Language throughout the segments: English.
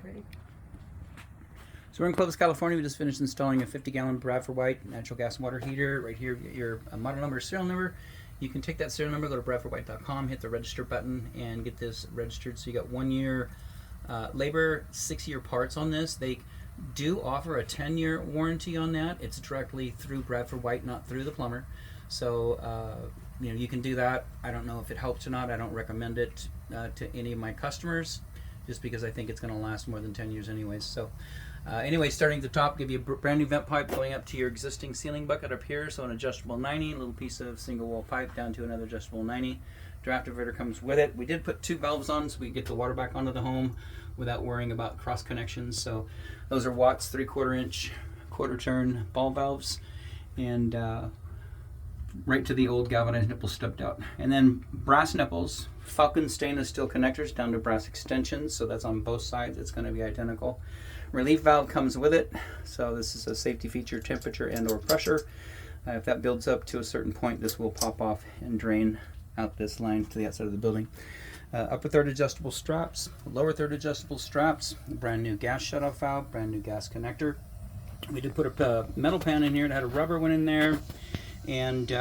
ready. So we're in Clovis, California. We just finished installing a 50-gallon Bradford White natural gas water heater. Right here, you get your model number, serial number. You can take that serial number, go to bradfordwhite.com, hit the register button, and get this registered. So you got 1 year labor, 6-year parts on this. They do offer a 10-year warranty on that. It's directly through Bradford White, not through the plumber. So you can do that. I don't know if it helps or not. I don't recommend it to any of my customers, just because I think it's going to last more than 10 years anyways. So anyway, starting at the top, give you a brand new vent pipe going up to your existing ceiling bucket up here. So an adjustable 90, a little piece of single wall pipe down to another adjustable 90. Draft diverter comes with it. We did put 2 valves on so we get the water back onto the home without worrying about cross connections. So those are Watts 3/4 inch quarter turn ball valves, and right to the old galvanized nipple stubbed out. And then brass nipples, Falcon stainless steel connectors down to brass extensions, so that's on both sides. It's going to be identical. Relief valve comes with it, so this is a safety feature, temperature and or pressure. If that builds up to a certain point, this will pop off and drain out this line to the outside of the building. Upper third adjustable straps, lower third adjustable straps, brand new gas shutoff valve, brand new gas connector. We did put a metal pan in here. It had a rubber one in there, and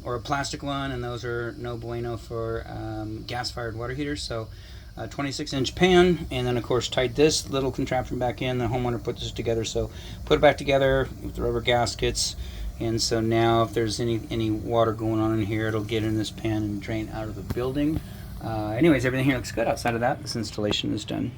or a plastic one, and those are no bueno for gas-fired water heaters. So a 26-inch pan, and then of course tied this little contraption back in. The homeowner put this together, so put it back together with the rubber gaskets. And so now if there's any water going on in here, it'll get in this pan and drain out of the building. Anyways, everything here looks good. Outside of that, this installation is done.